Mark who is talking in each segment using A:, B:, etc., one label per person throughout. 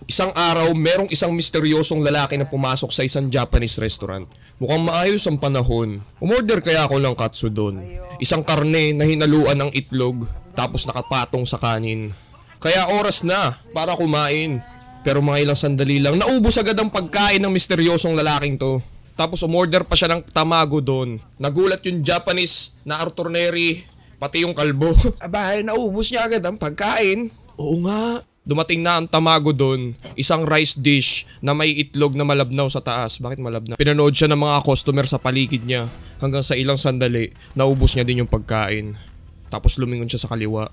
A: Isang araw, merong isang misteryosong lalaki na pumasok sa isang Japanese restaurant. Mukhang maayos ang panahon. Umorder kaya ako ng katsudon. Isang karne na hinaluan ng itlog, tapos nakapatong sa kanin. Kaya oras na para kumain. Pero mga ilang sandali lang, naubos agad ang pagkain ng misteryosong lalaking to. Tapos umorder pa siya ng tamago doon. Nagulat yung Japanese na Arthur Neri, pati yung kalbo. Aba, naubos niya agad ang pagkain. Oo nga. Dumating na ang tamago doon, isang rice dish na may itlog na malabnaw sa taas. Bakit malabnaw? Pinanood siya ng mga customer sa paligid niya hanggang sa ilang sandali, naubos niya din yung pagkain. Tapos lumingon siya sa kaliwa.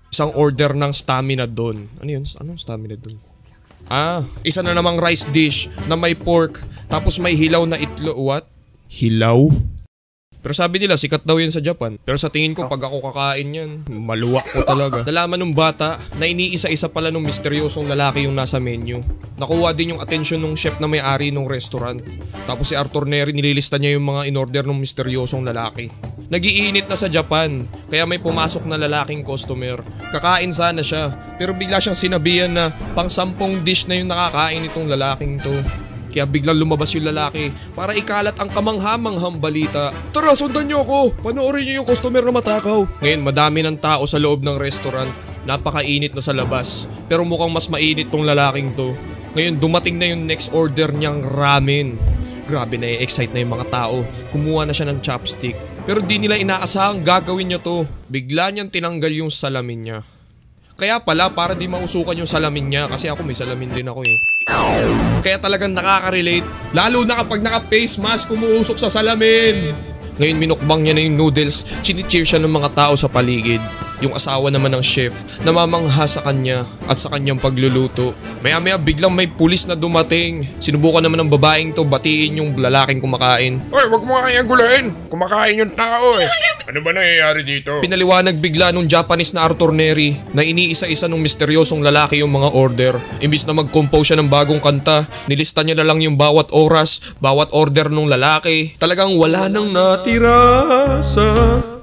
A: Isang order ng stamina doon. Ano yun? Anong stamina doon? Isa na namang rice dish na may pork, tapos may hilaw na itlog. What? Hilaw? Pero sabi nila sikat daw yun sa Japan. Pero sa tingin ko pag ako kakain yan, maluwa ko talaga. Nalaman ng bata na iniisa-isa pala ng misteryosong lalaki yung nasa menu. Nakuha din yung atensyon ng chef na may-ari ng restaurant. Tapos si Arthur Neri nililista niya yung mga in-order ng misteryosong lalaki. Nagiinit na sa Japan, kaya may pumasok na lalaking customer. Kakain sana siya, pero bigla siyang sinabihan na pang 10 dish na yung nakakain itong lalaking to. Kaya biglang lumabas yung lalaki para ikalat ang kamanghamanghang balita. Tara, sundan niyo ako! Panoorin niyo yung customer na matakaw. Ngayon, madami ng tao sa loob ng restaurant. Napakainit na sa labas. Pero mukhang mas mainit tong lalaking to. Ngayon, dumating na yung next order niyang ramen. Grabe na excite na yung mga tao. Kumuha na siya ng chopstick. Pero di nila inaasahang gagawin niya to. Bigla niyang tinanggal yung salamin niya. Kaya pala, para di mausukan yung salamin niya. Kasi ako may salamin din ako eh. Kaya talagang nakaka-relate. Lalo na kapag naka-face mask umuusok sa salamin. Ngayon minukbang niya na yung noodles. Chini-cheer siya ng mga tao sa paligid. Yung asawa naman ng chef namamangha sa kanya at sa kanyang pagluluto. Maya-maya biglang may pulis na dumating. Sinubukan naman ng babaeng to batiin yung lalaking kumakain. Hoy, wag mo kayang gulain. Kumakain yung tao eh. Ano ba nangyayari dito? Pinaliwanag bigla nung Japanese na Arthur Neri na iniisa-isa nung misteryosong lalaki yung mga order. Imbis na mag-compose siya ng bagong kanta, nilista niya na lang yung bawat oras, bawat order nung lalaki. Talagang wala nang natira sa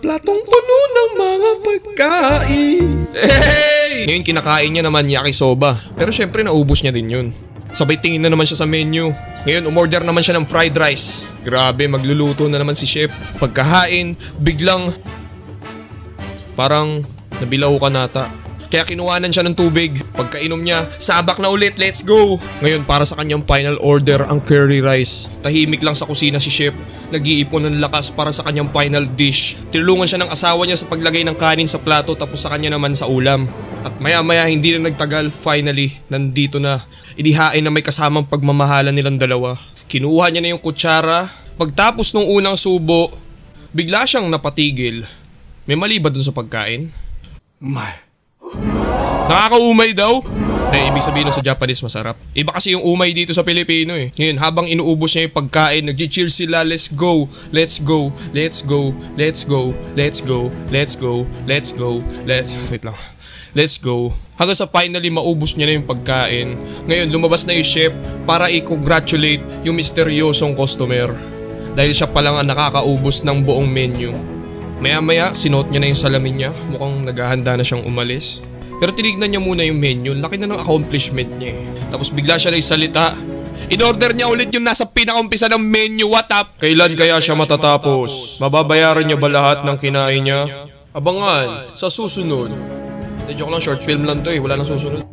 A: platong puno ng mga pagkain. Hey! Ngayon kinakain niya naman yakisoba. Pero syempre naubos niya din yun. Sabay tingin na naman siya sa menu. Ngayon umorder naman siya ng fried rice. Grabe, magluluto na naman si chef. Pagkahain, biglang parang nabilaw ka nata. Kaya kinuhanan siya ng tubig. Pagkainom niya, sabak na ulit, let's go! Ngayon para sa kanyang final order, ang curry rice. Tahimik lang sa kusina si chef. Nag-iipon ng lakas para sa kanyang final dish. Tinulungan siya ng asawa niya sa paglagay ng kanin sa plato tapos sa kanya naman sa ulam. At maya-maya hindi na nagtagal, finally, nandito na. Inihain na may kasamang pagmamahalan nilang dalawa. Kinuha niya na yung kutsara. Pagtapos nung unang subo, bigla siyang napatigil. May mali ba dun sa pagkain? Nakakaumay daw? Dahil ibig sabihin sa Japanese masarap. Iba kasi yung umay dito sa Pilipino eh. Ngayon habang inuubos niya yung pagkain, nag-cheer sila, let's go, let's go, let's go, let's go, let's go, let's go, let's go, let's go. Hanggang sa finally maubos niya na yung pagkain. Ngayon lumabas na yung chef para i-congratulate yung misteryosong customer. Dahil siya palang ang nakakaubos ng buong menu. Maya-maya sinuot niya na yung salamin niya. Mukhang naghahanda na siyang umalis. Pero tinignan niya muna yung menu, laki na ng accomplishment niya eh. Tapos bigla siya nagsalita. In-order niya ulit yung nasa pinakaumpisa ng menu, what up? Kailan kaya siya matatapos? Mababayaran niya ba lahat ng kinain niya? Abangan sa susunod. Joke lang, short film lang to eh, wala nang susunod.